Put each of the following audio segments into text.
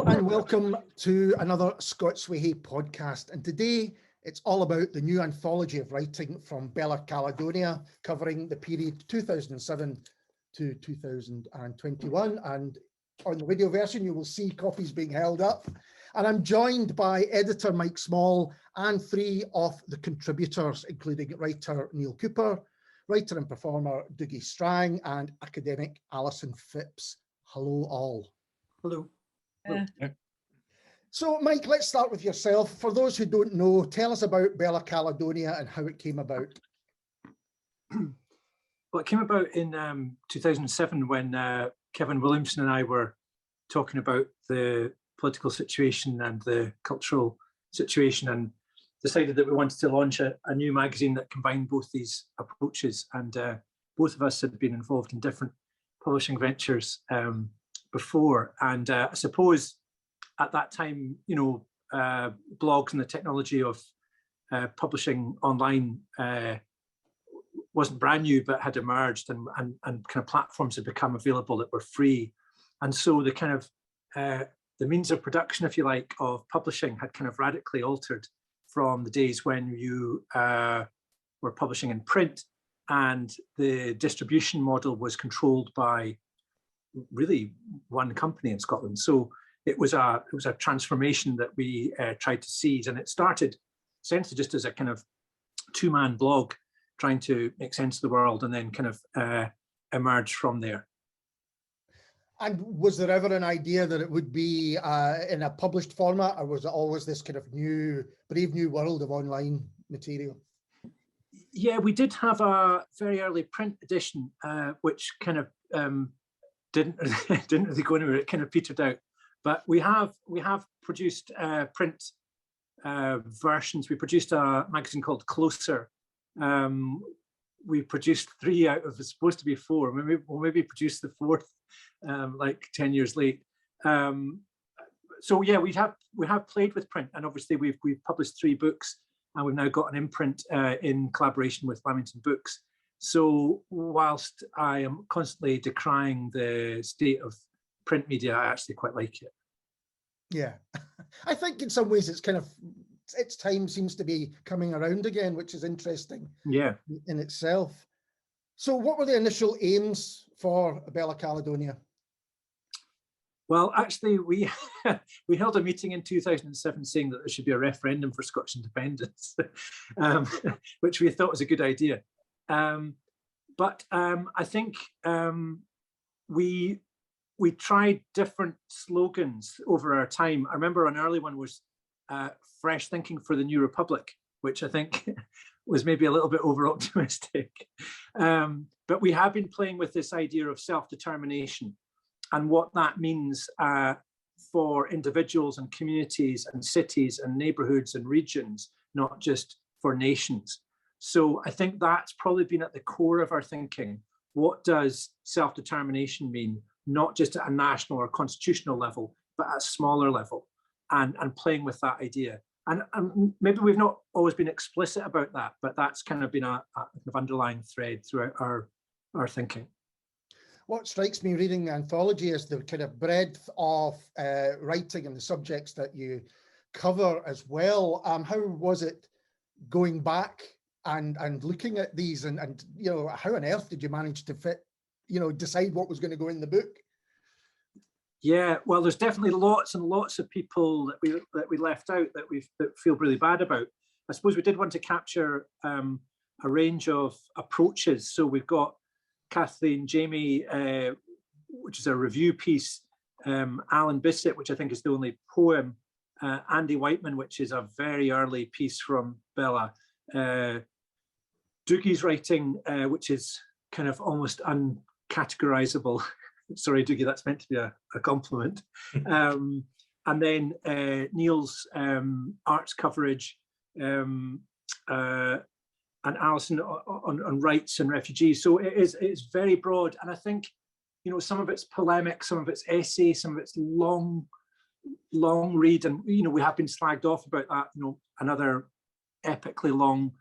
and welcome to another Scots Whay Hae podcast. And today it's all about the new anthology of writing from Bella Caledonia, covering the period 2007 to 2021. And on the video version, you will see copies being held up. And I'm joined by editor Mike Small and three of the contributors, including writer Neil Cooper, writer and performer Dougie Strang, and academic Alison Phipps. Hello all. Hello. So Mike, let's start with yourself. For those who don't know, tell us about Bella Caledonia and how it came about. Well, it came about in 2007 when Kevin Williamson and I were talking about the political situation and the cultural situation, and decided that we wanted to launch a new magazine that combined both these approaches. And both of us had been involved in different publishing ventures before. And I suppose at that time, blogs and the technology of publishing online wasn't brand new, but had emerged, and kind of platforms had become available that were free. And so the kind of the means of production, if you like, of publishing had kind of radically altered from the days when you were publishing in print, and the distribution model was controlled by really one company in Scotland. So it was a transformation that we tried to seize, and it started essentially just as a kind of two-man blog trying to make sense of the world, and then kind of emerge from there. And was there ever an idea that it would be in a published format, or was it always this kind of brave new world of online material? Yeah, we did have a very early print edition, which kind of didn't really go anywhere. It kind of petered out. But we have produced print versions. We produced a magazine called Closer. We produced 3 out of it's supposed to be 4. We'll maybe produce the 4th like 10 years late. So yeah, we have played with print, and obviously we've published 3 books, and we've now got an imprint in collaboration with Lamington Books. So whilst I am constantly decrying the state of print media, I actually quite like it. Yeah, I think in some ways its time seems to be coming around again, which is interesting. Yeah, in itself. So what were the initial aims for Bella Caledonia? Well, actually, we held a meeting in 2007 saying that there should be a referendum for Scottish independence, which we thought was a good idea. But I think we tried different slogans over our time. I remember an early one was fresh thinking for the new republic, which I think was maybe a little bit over optimistic. But we have been playing with this idea of self-determination and what that means for individuals and communities and cities and neighborhoods and regions, not just for nations. So I think that's probably been at the core of our thinking. What does self-determination mean, not just at a national or constitutional level, but at a smaller level, and playing with that idea. And maybe we've not always been explicit about that, but that's kind of been a kind of underlying thread throughout our thinking. What strikes me reading the anthology is the kind of breadth of writing and the subjects that you cover as well. How was it going back and looking at these, and how on earth did you manage to decide what was going to go in the book? Yeah, well, there's definitely lots and lots of people that we left out that we feel really bad about. I suppose we did want to capture a range of approaches. So we've got Kathleen Jamie, which is a review piece, Alan Bissett, which I think is the only poem, Andy Whiteman, which is a very early piece from Bella, Dougie's writing, which is kind of almost uncategorizable. Sorry, Dougie, that's meant to be a compliment. And then Neil's arts coverage, and Alison on rights and refugees. So it's very broad. And I think, some of it's polemic, some of it's essay, some of it's long read. And, we have been slagged off about that, another epically long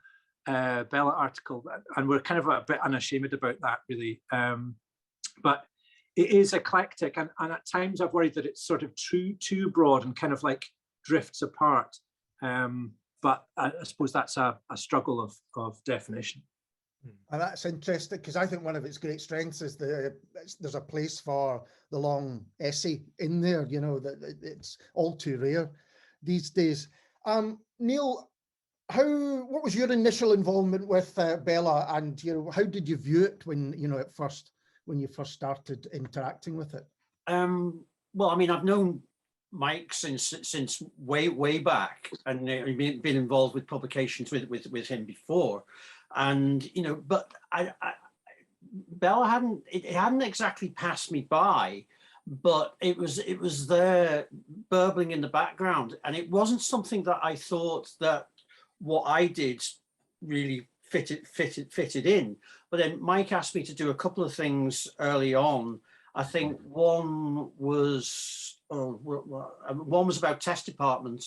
Bella article. And we're kind of a bit unashamed about that, really. But it is eclectic, and at times I've worried that it's sort of too broad and kind of like drifts apart. But I suppose that's a struggle of definition. And that's interesting, because I think one of its great strengths is there's a place for the long essay in there, you know, that it's all too rare these days. Neil, what was your initial involvement with Bella, and you know, how did you view it when you first started interacting with it? Well, I mean, I've known Mike since way back, and been involved with publications with him before, and you know, but Bella hadn't exactly passed me by, but it was there burbling in the background, and it wasn't something that I thought that what I did really fitted in. But then Mike asked me to do a couple of things early on. I think one was about test department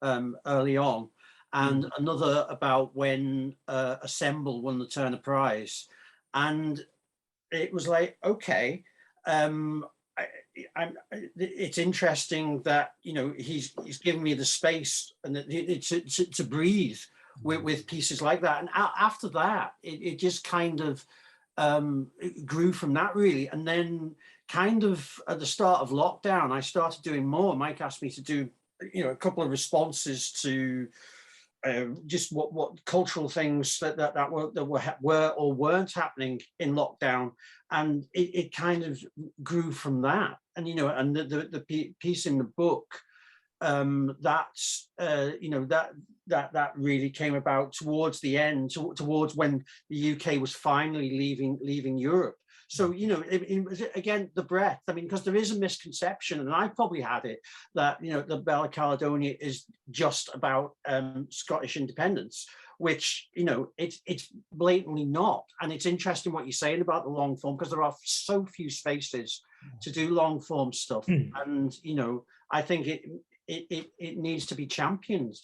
early on, and another about when Assemble won the Turner Prize, and it was like, okay, it's interesting that, you know, he's given me the space and to breathe with pieces like that. And after that, it just kind of it grew from that, really. And then kind of at the start of lockdown, I started doing more. Mike asked me to do, you know, a couple of responses to just what cultural things that were or weren't happening in lockdown, and it kind of grew from that. And you know, and the piece in the book, that's you know, that really came about towards the end, towards when the UK was finally leaving Europe. So, you know, it was, again, the breadth. I mean, because there is a misconception, and I probably had it, that, you know, the Bella Caledonia is just about Scottish independence, which, you know, it's blatantly not. And it's interesting what you're saying about the long form, because there are so few spaces to do long form stuff. And, you know, I think it needs to be championed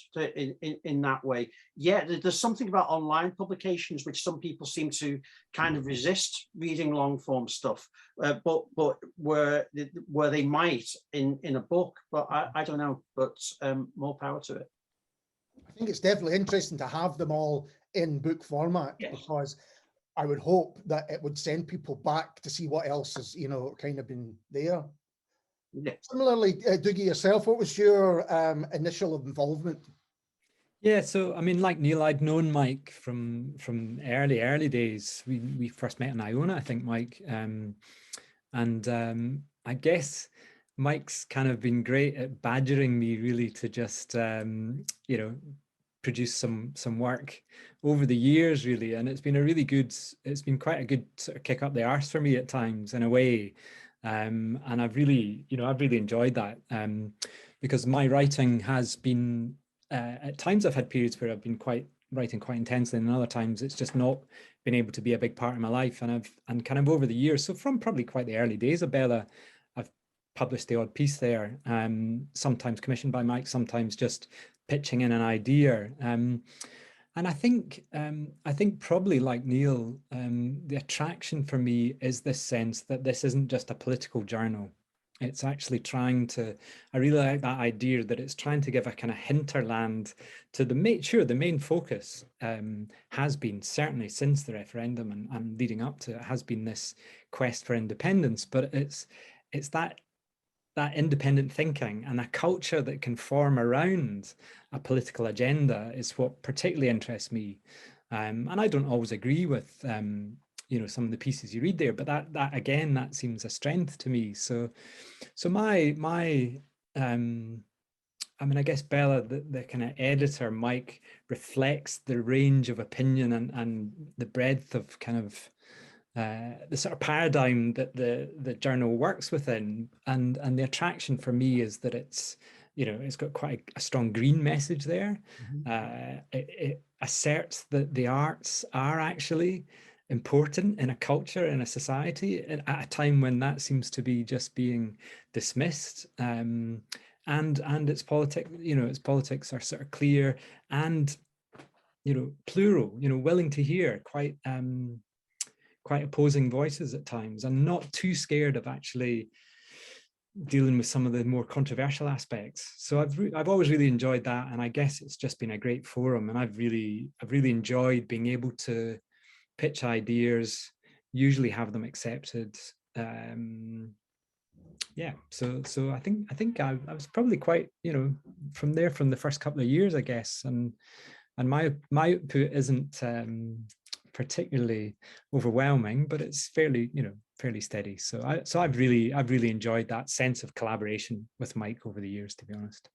in that way. Yeah, there's something about online publications which some people seem to kind of resist reading long form stuff, but where they might in a book. But I don't know. But more power to it. I think it's definitely interesting to have them all in book format, yes, because I would hope that it would send people back to see what else has, you know, kind of been there. Yeah. Similarly, Dougie, yourself, what was your initial involvement? Yeah, so I mean, like Neil, I'd known Mike from early days. We first met in Iona, I think, Mike, and I guess Mike's kind of been great at badgering me, really, to just you know, produce some work over the years, really, and it's been quite a good sort of kick up the arse for me at times, in a way. And I've really enjoyed that, because my writing has been, at times I've had periods where I've been writing quite intensely, and other times it's just not been able to be a big part of my life. And kind of over the years, so from probably quite the early days of Bella, I've published the odd piece there, sometimes commissioned by Mike, sometimes just pitching in an idea. And I think probably, like Neil, the attraction for me is this sense that this isn't just a political journal. It's actually I really like that idea that it's trying to give a kind of hinterland to the main focus has been, certainly since the referendum and leading up to it, has been this quest for independence. But it's that independent thinking and a culture that can form around a political agenda is what particularly interests me. And I don't always agree with you know, some of the pieces you read there, but that again, that seems a strength to me. So my I mean, I guess Bella, the kind of editor, Mike, reflects the range of opinion and the breadth of kind of the sort of paradigm that the journal works within, and the attraction for me is that it's, you know, it's got quite a strong green message there. It asserts that the arts are actually important in a culture, in a society, at a time when that seems to be just being dismissed. And its politics, you know, its politics are sort of clear and, you know, plural, you know, willing to hear, quite quite opposing voices at times, and not too scared of actually dealing with some of the more controversial aspects. So I've always really enjoyed that, and I guess it's just been a great forum, and I've really enjoyed being able to pitch ideas, usually have them accepted. Yeah, so I think I was probably quite, you know, from the first couple of years, I guess, and my output isn't particularly overwhelming, but it's fairly steady. So I've really enjoyed that sense of collaboration with Mike over the years, to be honest.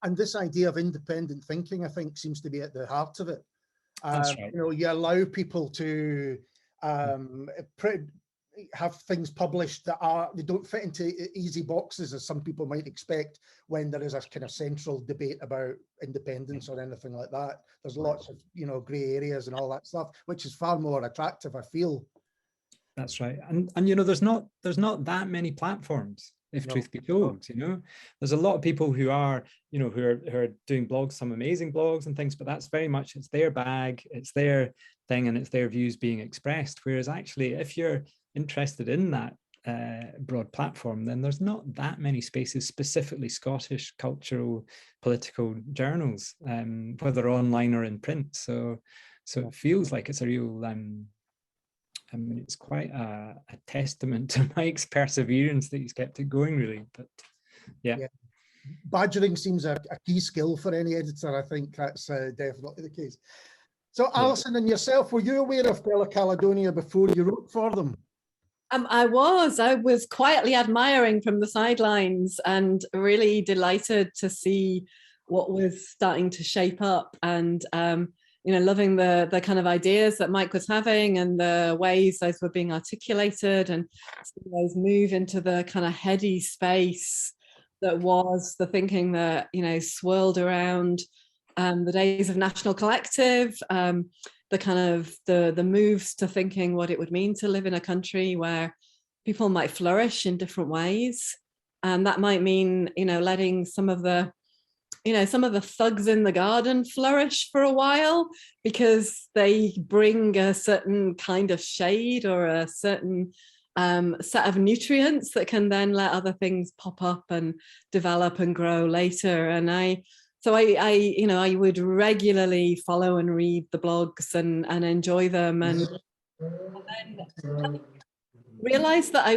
And this idea of independent thinking, I think, seems to be at the heart of it. That's right. You know, you allow people to have things published that they don't fit into easy boxes, as some people might expect when there is a kind of central debate about independence or anything like that. There's lots of, you know, grey areas and all that stuff, which is far more attractive, I feel. That's right. And you know, there's not that many platforms, if truth be told. You know, there's a lot of people who are, you know, who are doing blogs, some amazing blogs and things, but that's very much, it's their bag, it's their thing, and it's their views being expressed. Whereas actually, if you're interested in that broad platform, then there's not that many spaces, specifically Scottish cultural political journals, whether online or in print. So it feels like it's a real I mean, it's quite a testament to Mike's perseverance that he's kept it going, really. But yeah. Badgering seems a key skill for any editor. I think that's definitely the case. So Alison and yourself, were you aware of Bella Caledonia before you wrote for them? I was quietly admiring from the sidelines and really delighted to see what was starting to shape up, and you know, loving the kind of ideas that Mike was having and the ways those were being articulated, and those move into the kind of heady space that was the thinking that, you know, swirled around the days of National Collective, the kind of the moves to thinking what it would mean to live in a country where people might flourish in different ways. And that might mean, you know, letting some of the thugs in the garden flourish for a while, because they bring a certain kind of shade or a certain set of nutrients that can then let other things pop up and develop and grow later. And I would regularly follow and read the blogs and enjoy them, and then realized that I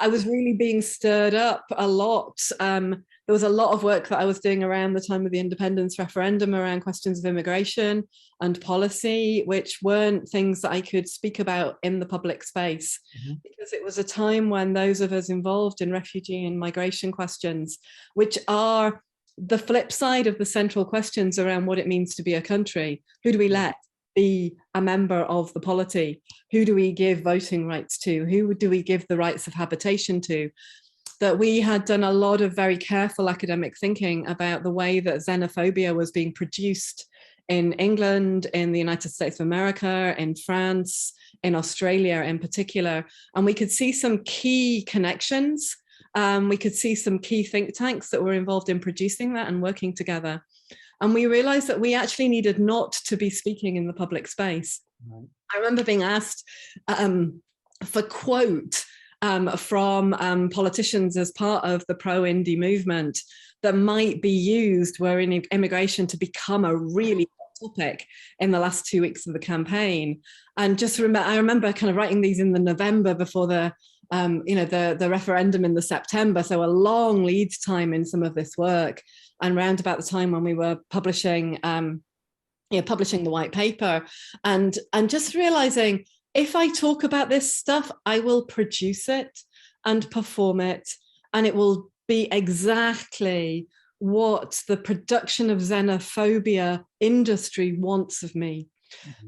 was really being stirred up a lot. There was a lot of work that I was doing around the time of the independence referendum around questions of immigration and policy, which weren't things that I could speak about in the public space, because it was a time when those of us involved in refugee and migration questions, which are the flip side of the central questions around what it means to be a country. Who do we let be a member of the polity? Who do we give voting rights to? Who do we give the rights of habitation to? That we had done a lot of very careful academic thinking about the way that xenophobia was being produced in England, in the United States of America, in France, in Australia in particular. And we could see some key connections. We could see some key think tanks that were involved in producing that and working together. And we realized that we actually needed not to be speaking in the public space. Right. I remember being asked for quote from politicians as part of the pro-Indy movement that might be used were in immigration to become a really hot topic in the last 2 weeks of the campaign. And just I remember kind of writing these in the November before the referendum in the September, so a long lead time in some of this work, and round about the time when we were publishing the white paper, and just realizing, if I talk about this stuff, I will produce it and perform it, and it will be exactly what the production of xenophobia industry wants of me.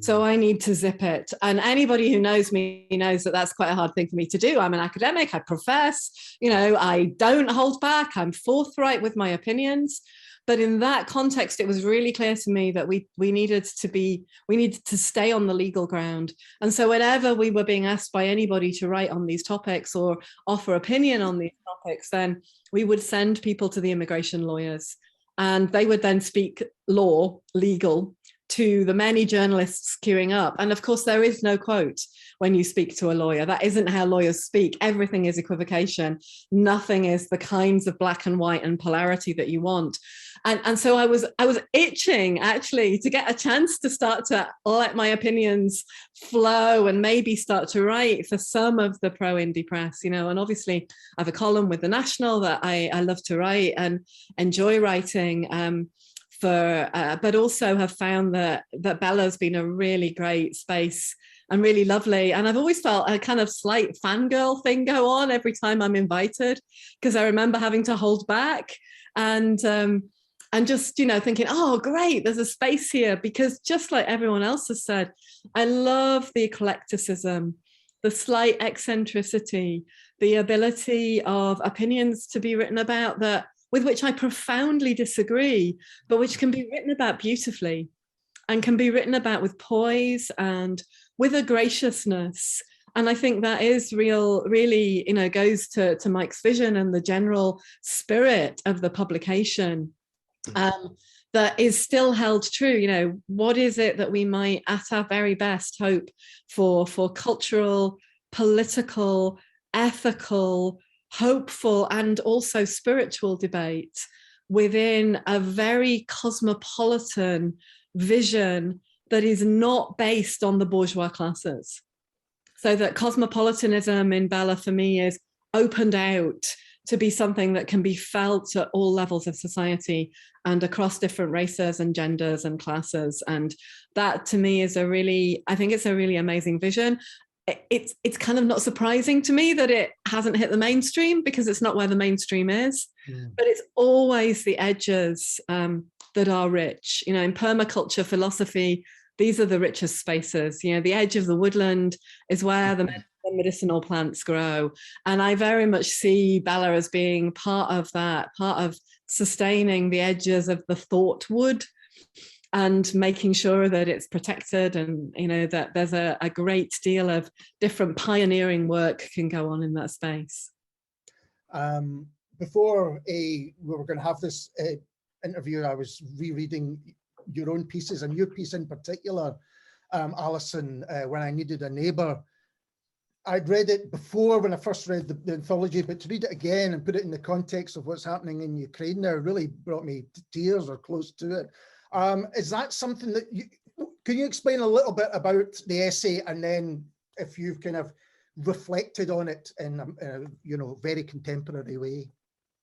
So I need to zip it. And anybody who knows me knows that that's quite a hard thing for me to do. I'm an academic, I profess, you know, I don't hold back, I'm forthright with my opinions. But in that context, it was really clear to me that we needed to stay on the legal ground. And so whenever we were being asked by anybody to write on these topics or offer opinion on these topics, then we would send people to the immigration lawyers, and they would then speak legal, to the many journalists queuing up. And of course, there is no quote when you speak to a lawyer. That isn't how lawyers speak. Everything is equivocation. Nothing is the kinds of black and white and polarity that you want. And so I was itching actually to get a chance to start to let my opinions flow and maybe start to write for some of the pro-indie press, you know. And obviously I have a column with The National that I love to write and enjoy writing but also have found that Bella's been a really great space and really lovely. And I've always felt a kind of slight fangirl thing go on every time I'm invited, because I remember having to hold back and just, you know, thinking, oh, great, there's a space here. Because just like everyone else has said, I love the eclecticism, the slight eccentricity, the ability of opinions to be written about that with which I profoundly disagree, but which can be written about beautifully and can be written about with poise and with a graciousness. And I think that is really, you know, goes to Mike's vision and the general spirit of the publication. That is still held true. You know, what is it that we might at our very best hope for cultural, political, ethical, hopeful and also spiritual debate within a very cosmopolitan vision that is not based on the bourgeois classes. So that cosmopolitanism in Bella for me is opened out to be something that can be felt at all levels of society and across different races and genders and classes. And that to me is I think it's a really amazing vision. It's kind of not surprising to me that it hasn't hit the mainstream, because it's not where the mainstream is, but it's always the edges that are rich. You know, in permaculture philosophy, these are the richest spaces. You know, the edge of the woodland is where the medicinal plants grow. And I very much see Bella as being part of that, part of sustaining the edges of the thought wood and making sure that it's protected, and, you know, that there's a great deal of different pioneering work can go on in that space. Before we were going to have this interview, I was rereading your own pieces, and your piece in particular, Alison, When I Needed a Neighbour. I'd read it before when I first read the anthology, but to read it again and put it in the context of what's happening in Ukraine now really brought me to tears or close to it. Is that something that can you explain a little bit about the essay, and then if you've kind of reflected on it in a you know, very contemporary way?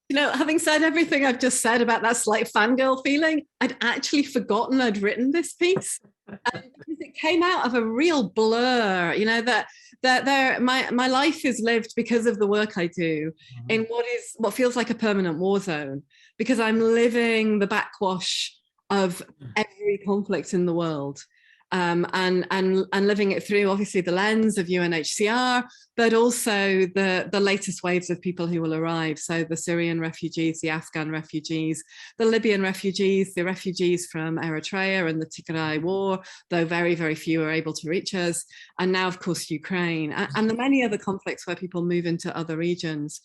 You know, having said everything I've just said about that slight fangirl feeling, I'd actually forgotten I'd written this piece. Because it came out of a real blur, you know, that my life is lived because of the work I do in what feels like a permanent war zone, because I'm living the backwash of every conflict in the world. And living it through obviously the lens of UNHCR, but also the latest waves of people who will arrive. So the Syrian refugees, the Afghan refugees, the Libyan refugees, the refugees from Eritrea and the Tigray war, though very, very few are able to reach us. And now, of course, Ukraine, and the many other conflicts where people move into other regions.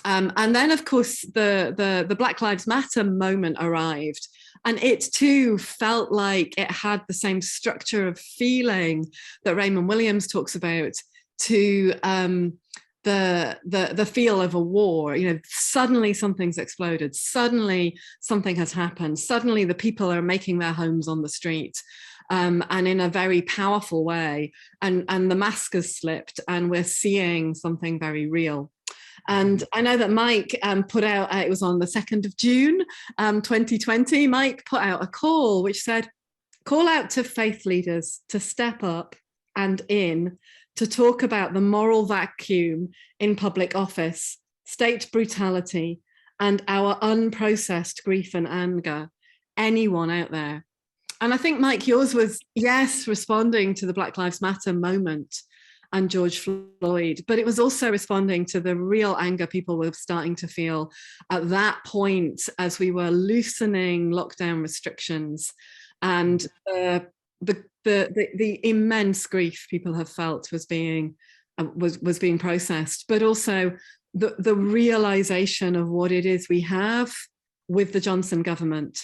And then, of course, the Black Lives Matter moment arrived. And it too felt like it had the same structure of feeling that Raymond Williams talks about, to the feel of a war. You know, suddenly something's exploded. Suddenly something has happened. Suddenly the people are making their homes on the street, and in a very powerful way. And the mask has slipped, and we're seeing something very real. And I know that Mike put out, it was on the 2nd of June, 2020, Mike put out a call which said, call out to faith leaders to step up and in to talk about the moral vacuum in public office, state brutality, and our unprocessed grief and anger. Anyone out there? And I think, Mike, yours was, yes, responding to the Black Lives Matter moment and George Floyd, but it was also responding to the real anger people were starting to feel at that point as we were loosening lockdown restrictions, and the immense grief people have felt was being processed, but also the realization of what it is we have with the Johnson government,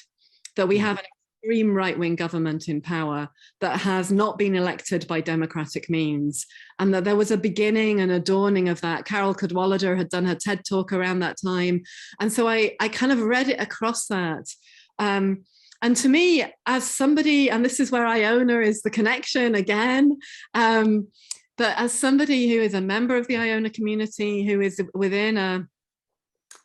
that we have an extreme right-wing government in power that has not been elected by democratic means, and that there was a beginning and a dawning of that. Carol Cadwallader had done her TED talk around that time, and so I kind of read it across that. And to me, as somebody, and this is where Iona is the connection again, but as somebody who is a member of the Iona community, who is within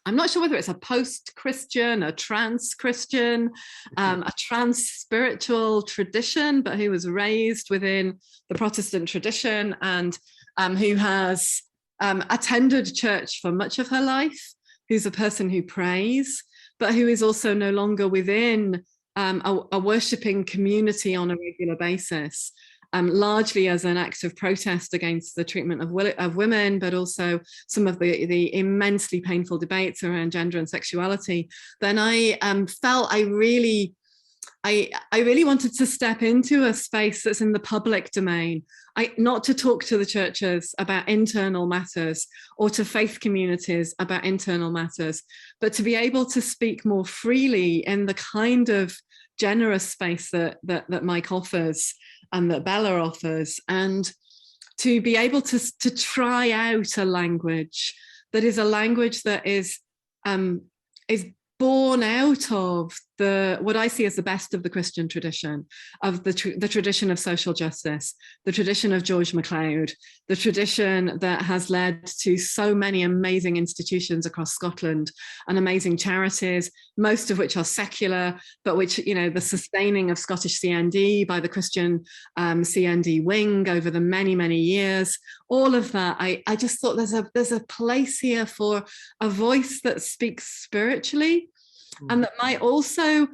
I'm not sure whether it's a post-Christian, a trans-Christian, a trans-spiritual tradition, but who was raised within the Protestant tradition and who has attended church for much of her life, who's a person who prays, but who is also no longer within a worshipping community on a regular basis. Largely as an act of protest against the treatment of women, but also some of the immensely painful debates around gender and sexuality, then I felt I really wanted to step into a space that's in the public domain, not to talk to the churches about internal matters or to faith communities about internal matters, but to be able to speak more freely in the kind of generous space that Mike offers and that Bella offers, and to be able to try out a language that is a language that is born out of what I see as the best of the Christian tradition, of the tradition of social justice, the tradition of George MacLeod, the tradition that has led to so many amazing institutions across Scotland and amazing charities, most of which are secular, but which, you know, the sustaining of Scottish CND by the Christian CND wing over the many, many years, all of that. I just thought there's a place here for a voice that speaks spiritually, and that might also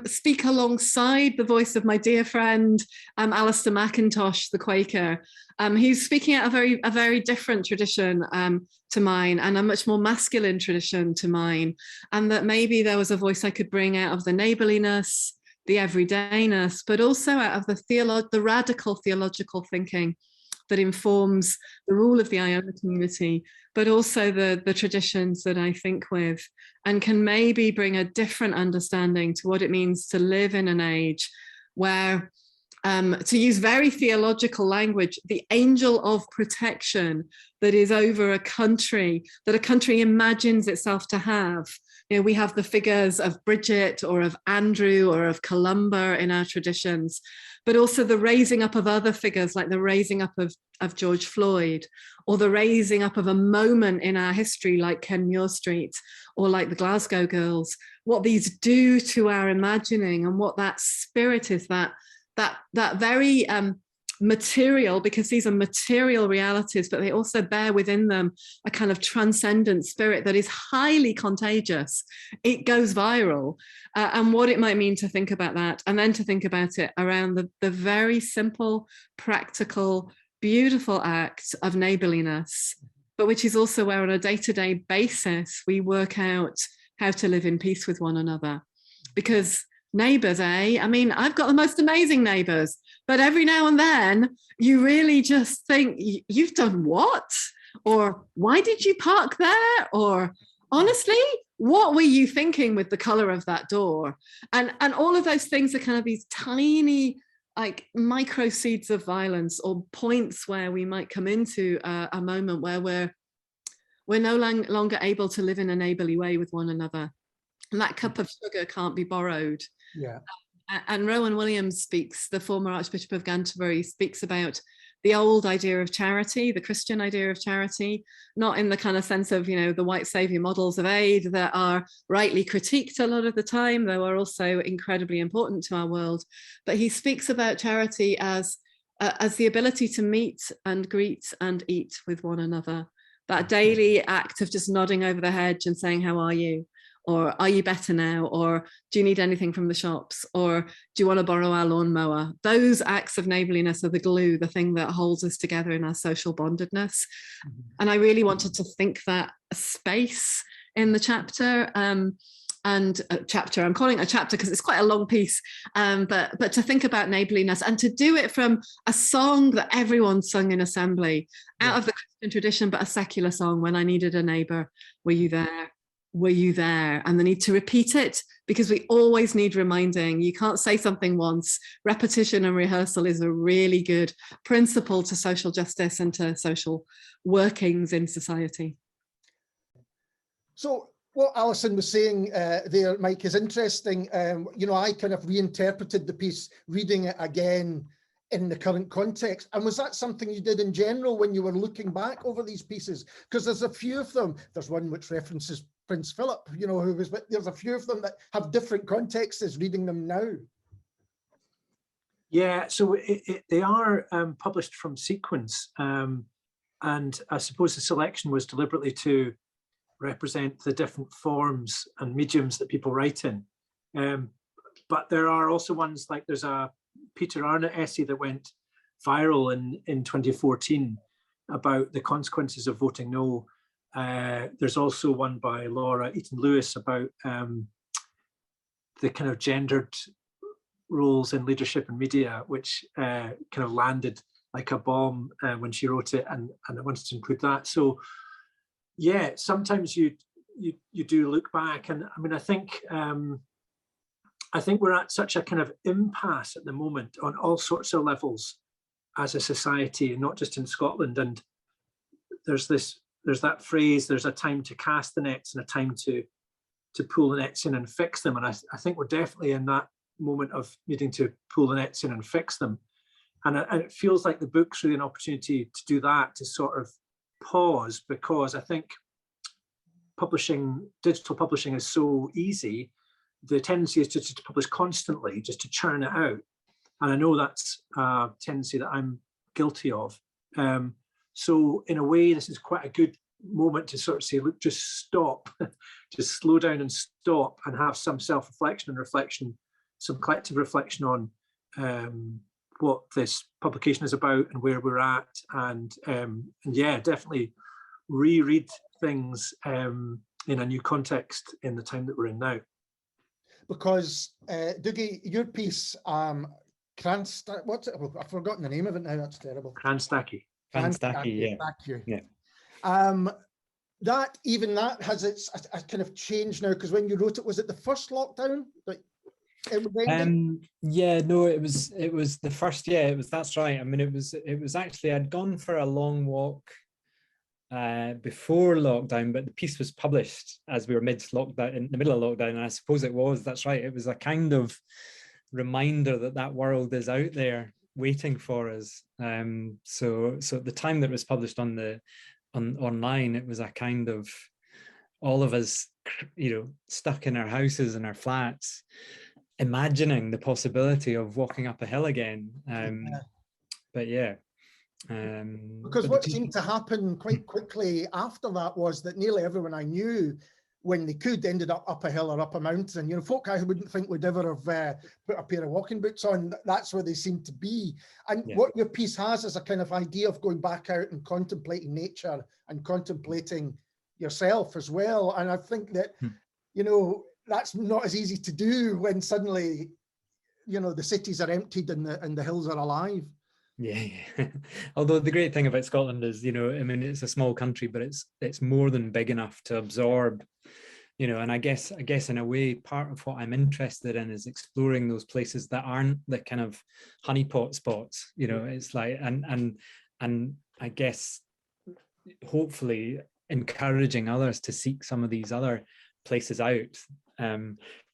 speak alongside the voice of my dear friend, Alistair McIntosh, the Quaker, who's speaking out a very different tradition to mine, and a much more masculine tradition to mine, and that maybe there was a voice I could bring out of the neighborliness, the everydayness, but also out of the radical theological thinking that informs the rule of the Iona community, but also the traditions that I think with, and can maybe bring a different understanding to what it means to live in an age where, to use very theological language, the angel of protection that is over a country, that a country imagines itself to have. You know, we have the figures of Bridget or of Andrew or of Columba in our traditions, but also the raising up of other figures, like the raising up of George Floyd, or the raising up of a moment in our history like Kenmure Street, or like the Glasgow Girls, what these do to our imagining, and what that spirit is, that very material, because these are material realities, but they also bear within them a kind of transcendent spirit that is highly contagious. It goes viral, and what it might mean to think about that, and then to think about it around the very simple, practical, beautiful act of neighborliness, but which is also where on a day-to-day basis we work out how to live in peace with one another. Because neighbors, I mean, I've got the most amazing neighbors, but every now and then you really just think, you've done what? Or why did you park there? Or honestly, what were you thinking with the color of that door? And all of those things are kind of these tiny, like micro seeds of violence, or points where we might come into a moment where we're no longer able to live in a neighborly way with one another. And that cup of sugar can't be borrowed. Yeah. And Rowan Williams speaks, the former Archbishop of Canterbury, speaks about the old idea of charity, the Christian idea of charity, not in the kind of sense of, you know, the white savior models of aid that are rightly critiqued a lot of the time, though are also incredibly important to our world. But he speaks about charity as the ability to meet and greet and eat with one another. That daily act of just nodding over the hedge and saying, how are you? Or are you better now? Or do you need anything from the shops? Or do you want to borrow our lawnmower? Those acts of neighborliness are the glue, the thing that holds us together in our social bondedness. Mm-hmm. And I really wanted to think that space in the chapter, I'm calling it a chapter because it's quite a long piece, but to think about neighborliness and to do it from a song that everyone sung in assembly, out of the Christian tradition, but a secular song, When I Needed a Neighbor, Were You There? were you there? And the need to repeat it, because we always need reminding. You can't say something once. Repetition and rehearsal is a really good principle to social justice and to social workings in society. So what Alison was saying there, Mike, is interesting. You know, I kind of reinterpreted the piece, reading it again in the current context. And was that something you did in general when you were looking back over these pieces? Because there's a few of them. There's one which references Prince Philip, you know, who was, but there's a few of them that have different contexts as reading them now. Yeah, so they are published from sequence. And I suppose the selection was deliberately to represent the different forms and mediums that people write in. But there are also ones like there's a Peter Arnott essay that went viral in 2014 about the consequences of voting no. There's also one by Laura Eaton-Lewis about the kind of gendered roles in leadership and media, which kind of landed like a bomb when she wrote it, and I wanted to include that. So yeah, sometimes you do look back, and I mean, I think we're at such a kind of impasse at the moment on all sorts of levels as a society, and not just in Scotland. And there's that phrase, there's a time to cast the nets and a time to pull the nets in and fix them. And I think we're definitely in that moment of needing to pull the nets in and fix them. And it feels like the book's really an opportunity to do that, to sort of pause, because I think digital publishing is so easy. The tendency is to publish constantly, just to churn it out. And I know that's a tendency that I'm guilty of. So in a way, this is quite a good moment to sort of say, look, just stop, just slow down and stop and have some self-reflection and reflection, some collective reflection on what this publication is about and where we're at. And yeah, definitely reread things in a new context in the time that we're in now. Because Dougie, your piece, what's it? I've forgotten the name of it now. That's terrible. Cranstacky. Cranstacky, yeah. Thank you. Yeah. That has its a kind of change now, because when you wrote it, was it the first lockdown that it was ending? Yeah, no, it was the first. Yeah, it was. That's right. I mean, it was actually, I'd gone for a long walk before lockdown, but the piece was published as we were mid-lockdown, in the middle of lockdown, and I suppose it was. That's right. It was a kind of reminder that world is out there waiting for us. So at the time that it was published online, it was a kind of all of us, you know, stuck in our houses and our flats, imagining the possibility of walking up a hill again. But yeah. Because what seemed to happen quite quickly after that was that nearly everyone I knew, when they could, ended up a hill or up a mountain. You know, folk I wouldn't think would ever have put a pair of walking boots on. That's where they seem to be. And what your piece has is a kind of idea of going back out and contemplating nature and contemplating yourself as well. And I think that, you know, that's not as easy to do when suddenly, you know, the cities are emptied and the hills are alive. Yeah. Although the great thing about Scotland is, you know, I mean, it's a small country, but it's more than big enough to absorb, you know. And I guess in a way, part of what I'm interested in is exploring those places that aren't the kind of honeypot spots, you know. It's like, and I guess hopefully encouraging others to seek some of these other places out,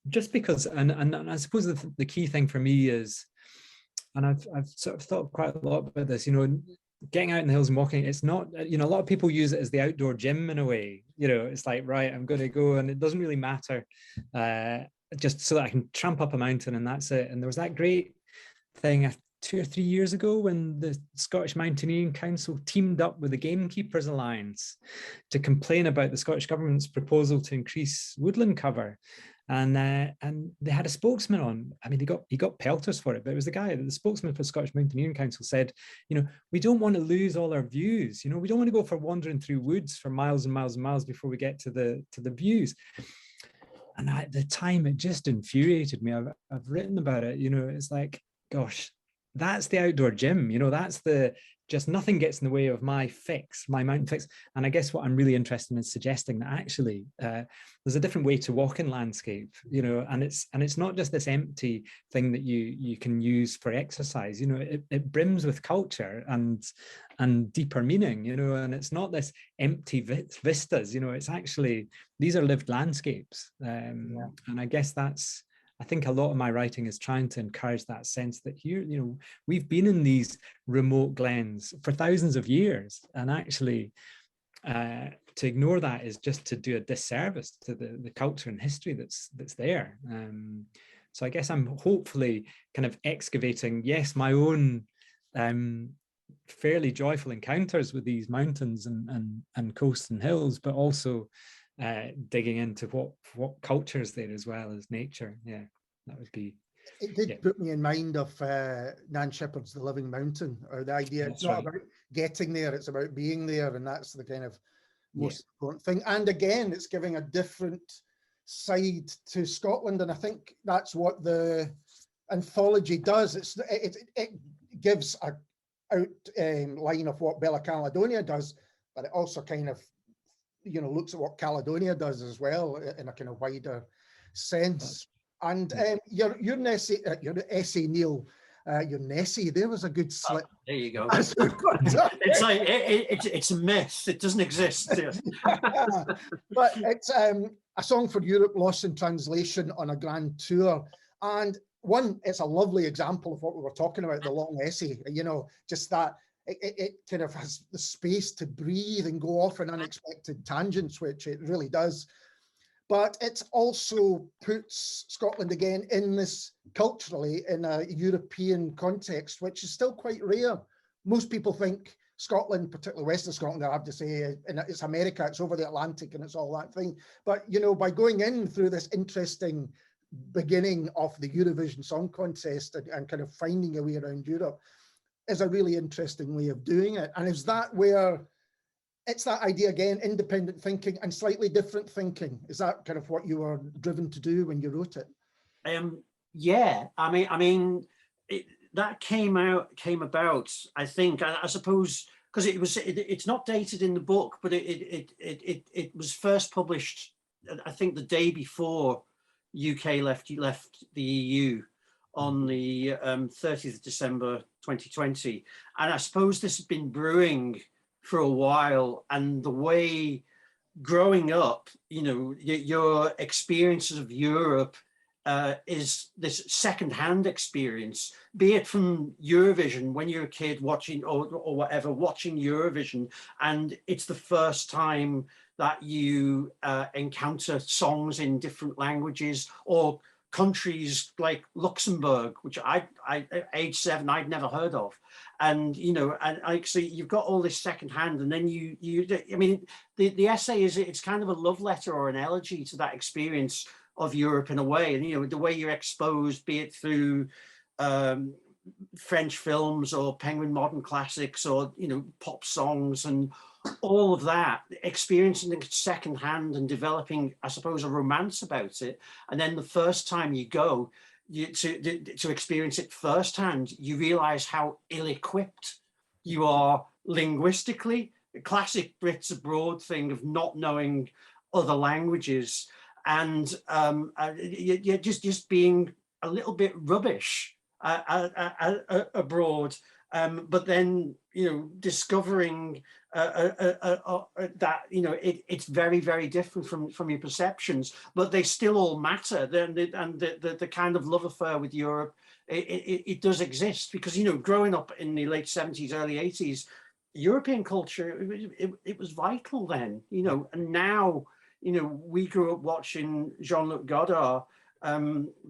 just because, and I suppose the key thing for me is, and I've sort of thought quite a lot about this, you know, getting out in the hills and walking. It's not, you know, a lot of people use it as the outdoor gym in a way. You know, it's like, right, I'm going to go, and it doesn't really matter, just so that I can tramp up a mountain and that's it. And there was that great thing 2 or 3 years ago when the Scottish Mountaineering Council teamed up with the Gamekeepers Alliance to complain about the Scottish Government's proposal to increase woodland cover. And they had a spokesman on. I mean, he got pelters for it, but it was the spokesman for the Scottish Mountaineering Council said, you know, we don't want to lose all our views. You know, we don't want to go for wandering through woods for miles and miles and miles before we get to the views. And at the time, it just infuriated me. I've written about it. You know, it's like, gosh, that's the outdoor gym. You know, that's the just nothing gets in the way of my mountain fix. And I guess what I'm really interested in is suggesting that actually there's a different way to walk in landscape, you know, and it's not just this empty thing that you can use for exercise, you know, it brims with culture and deeper meaning, you know, and it's not this empty vistas, you know, it's actually, these are lived landscapes. And I guess I think a lot of my writing is trying to encourage that sense that here, you know, we've been in these remote glens for thousands of years, and actually to ignore that is just to do a disservice to the culture and history that's there. So I guess I'm hopefully kind of excavating, yes, my own fairly joyful encounters with these mountains and coasts and hills, but also digging into what culture is there as well as nature. Yeah, that would be. It did put me in mind of Nan Shepherd's The Living Mountain, or the idea it's not about getting there, it's about being there, and that's the kind of most important thing. And again, it's giving a different side to Scotland, and I think that's what the anthology does. It gives a outline of what Bella Caledonia does, but it also kind of, you know, looks at what Caledonia does as well in a kind of wider sense. And your essay, Neil, your Nessie, there was a good slip. Oh, there you go. It's like it's a myth. It doesn't exist. But it's a song for Europe lost in translation on a grand tour, and it's a lovely example of what we were talking about, the long essay. You know, just that. It kind of has the space to breathe and go off in unexpected tangents, which it really does. But it also puts Scotland again in this culturally in a European context, which is still quite rare. Most people think Scotland, particularly Western Scotland, I have to say, and it's America, it's over the Atlantic and it's all that thing. But, you know, by going in through this interesting beginning of the Eurovision Song Contest and kind of finding a way around Europe, is a really interesting way of doing it. And is that where it's that idea again, independent thinking and slightly different thinking? Is that kind of what you were driven to do when you wrote it? Yeah, I mean, that came about, I think, I suppose, because it's not dated in the book, but it was first published, I think, the day before UK left the EU on the 30th of December 2020. And I suppose this has been brewing for a while, and the way growing up, you know, your experiences of Europe is this secondhand experience, be it from Eurovision when you're a kid watching or whatever, watching Eurovision, and it's the first time that you encounter songs in different languages, or countries like Luxembourg, which I age 7, I'd never heard of. And, you know, and so you've got all this secondhand, and then I mean, the essay it's kind of a love letter or an elegy to that experience of Europe in a way. And, you know, the way you're exposed, be it through French films or Penguin Modern Classics, or, you know, pop songs and all of that, experiencing it secondhand and developing, I suppose, a romance about it. And then the first time you go to experience it firsthand, you realize how ill-equipped you are linguistically. The classic Brits abroad thing of not knowing other languages, and just being a little bit rubbish abroad. But then, you know, discovering that, you know, it's very, very different from your perceptions, but they still all matter. And the kind of love affair with Europe, it does exist, because, you know, growing up in the late 70s, early 80s, European culture, it was vital then, you know. And now, you know, we grew up watching Jean-Luc Godard,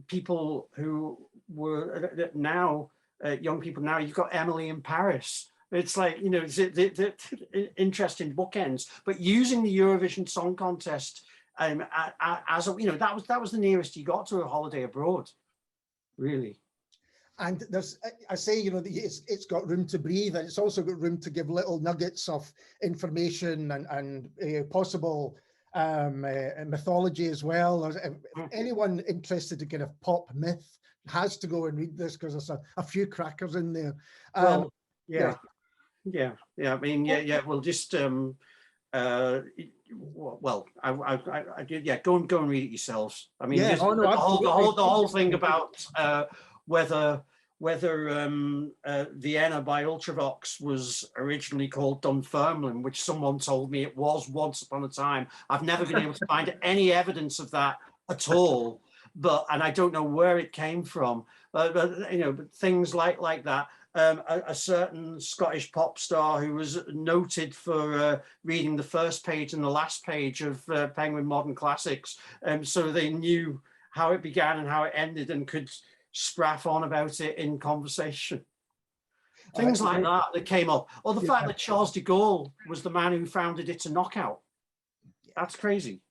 people who were now, young people now, you've got Emily in Paris. It's like, you know, the interesting bookends, but using the Eurovision Song Contest as a, you know, that was the nearest you got to a holiday abroad, really. And there's, I say, you know, it's got room to breathe, and it's also got room to give little nuggets of information and possible mythology as well. If anyone interested in kind of pop myth has to go and read this, because there's a few crackers in there. Well, yeah. Yeah. I mean, yeah. Well, just well, yeah. Go and read it yourselves. I mean, Yeah, just oh, no, the absolutely. whole thing about whether Vienna by Ultravox was originally called Dunfermline, which someone told me it was once upon a time. I've never been able to find any evidence of that at all, and I don't know where it came from. But you know, but things like that. A certain Scottish pop star who was noted for reading the first page and the last page of Penguin Modern Classics, so they knew how it began and how it ended and could spraff on about it in conversation. Things like that came up. Or the fact that Charles de Gaulle was the man who founded It's a Knockout. That's crazy.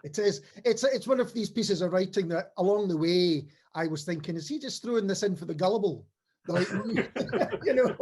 It is. It's one of these pieces of writing that along the way I was thinking, is he just throwing this in for the gullible? Like, you know,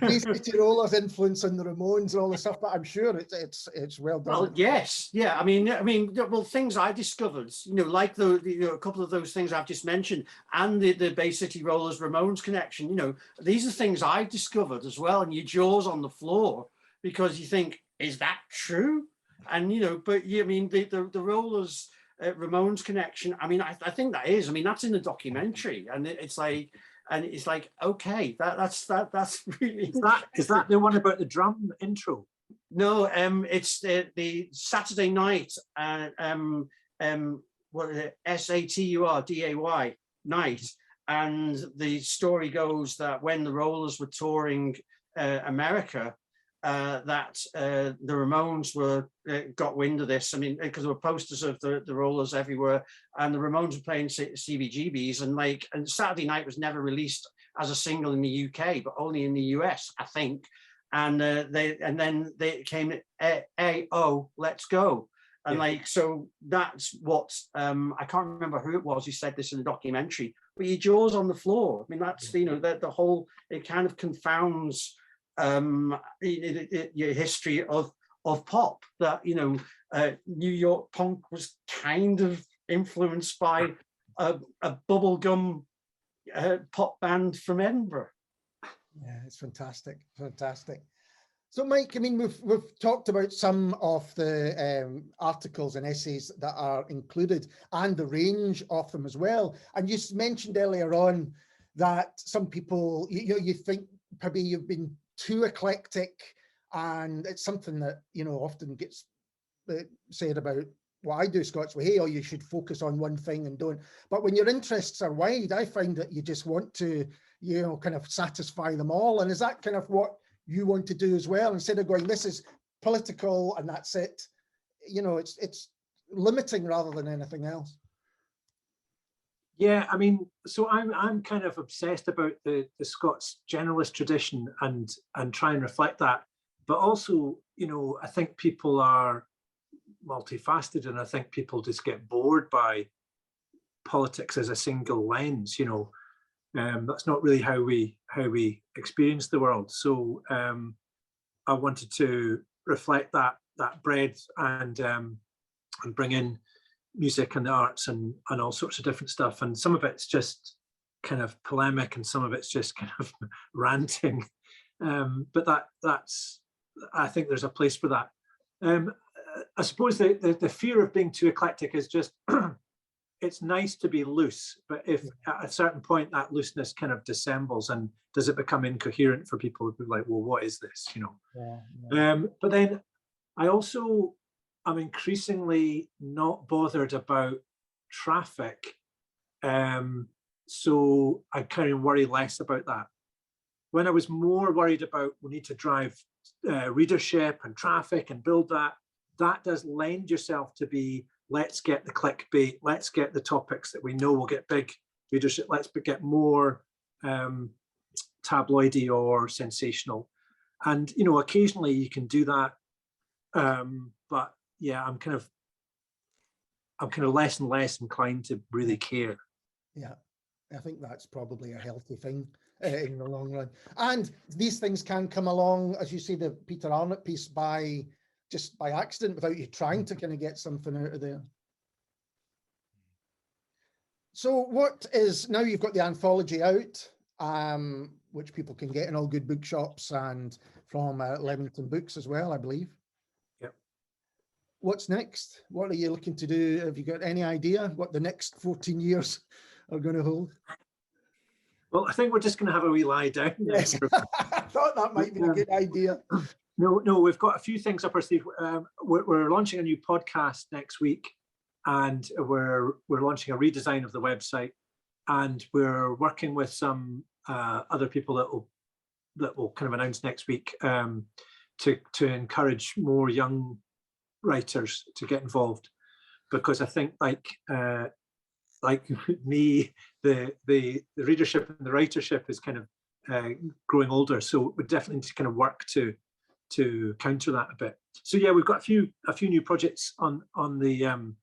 he's Rollers' influence on the Ramones and all the stuff, but I'm sure it's well done. Well, yes, yeah. I mean, well, things I discovered, you know, like a couple of those things I've just mentioned, and the Bay City Rollers Ramones connection. You know, these are things I discovered as well, and your jaw's on the floor because you think, is that true? And you know, but I mean, the Rollers Ramones connection. I mean, I think that is. I mean, that's in the documentary, and it's like. And it's like, okay, that's really. Is that the one about the drum intro? No, it's the Saturday night. What is it? SATURDAY night, and the story goes that when the Rollers were touring America, that the Ramones got wind of this. I mean, because there were posters of the Rollers everywhere, and the Ramones were playing CBGBs, and Saturday Night was never released as a single in the UK, but only in the US, I think. And then they came A-O, let's go. And so that's what I can't remember who it was who said this in the documentary, but your jaw's on the floor. I mean, that's, you know, the whole, it kind of confounds your history of pop, that, you know, New York punk was kind of influenced by a bubblegum pop band from Edinburgh. Yeah, it's fantastic. So, Mike, I mean, we've talked about some of the articles and essays that are included and the range of them as well. And you mentioned earlier on that some people, you think maybe you've been too eclectic, and it's something that, you know, often gets said about what I do, Scots Whay Hae, or you should focus on one thing and don't. But when your interests are wide, I find that you just want to, you know, kind of satisfy them all. And is that kind of what you want to do as well? Instead of going, this is political and that's it, you know, it's limiting rather than anything else. Yeah, I mean, so I'm kind of obsessed about the Scots generalist tradition and try and reflect that. But also, you know, I think people are multifaceted, and I think people just get bored by politics as a single lens. You know, that's not really how we experience the world. So I wanted to reflect that breadth and bring in music and the arts and all sorts of different stuff. And some of it's just kind of polemic, and some of it's just kind of ranting. But that's I think there's a place for that. I suppose the fear of being too eclectic is just it's nice to be loose, but if at a certain point that looseness kind of dissembles, and does it become incoherent for people who are like, well, what is this, you know? Yeah. But then I'm increasingly not bothered about traffic, so I kind of worry less about that. When I was more worried about we need to drive readership and traffic and build that does lend yourself to be, let's get the clickbait, let's get the topics that we know will get big readership, let's get more tabloidy or sensational. And, you know, occasionally you can do that, but yeah, I'm kind of less and less inclined to really care. Yeah, I think that's probably a healthy thing in the long run. And these things can come along, as you see, the Peter Arnott piece, just by accident, without you trying to kind of get something out of there. So what is, now you've got the anthology out, which people can get in all good bookshops and from Leamington Books as well, I believe. Yep. What's next? What are you looking to do? Have you got any idea what the next 14 years are going to hold? Well, I think we're just going to have a wee lie down. Yes. I thought that might be a good idea. No, we've got a few things up our sleeve. We're launching a new podcast next week, and we're launching a redesign of the website, and we're working with some other people that will kind of announce next week to encourage more young writers to get involved, because I think like me, the readership and the writership is kind of growing older, so we definitely need to kind of work to counter that a bit. So yeah, we've got a few new projects on the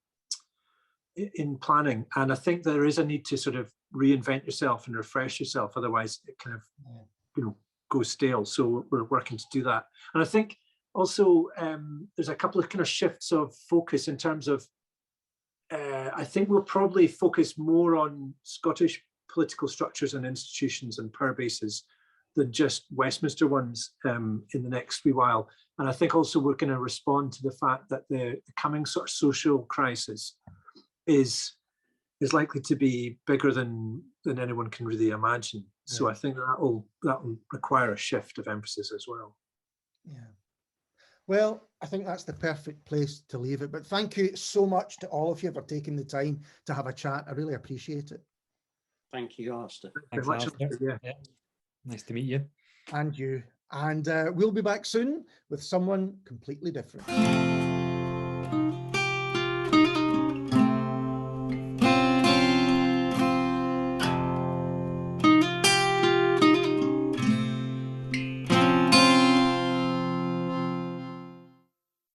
in planning, and I think there is a need to sort of reinvent yourself and refresh yourself, otherwise it kind of goes stale. So we're working to do that, and I think also there's a couple of kind of shifts of focus in terms of I think we'll probably focus more on Scottish political structures and institutions and power bases than just Westminster ones in the next wee while. And I think also we're going to respond to the fact that the coming sort of social crisis is likely to be bigger than anyone can really imagine. So I think that will require a shift of emphasis as well. Yeah. Well, I think that's the perfect place to leave it. But thank you so much to all of you for taking the time to have a chat. I really appreciate it. Thank you, Alistair. Thanks Thanks, very much. Alistair. Yeah. Yeah. Nice to meet you. And you. And we'll be back soon with someone completely different.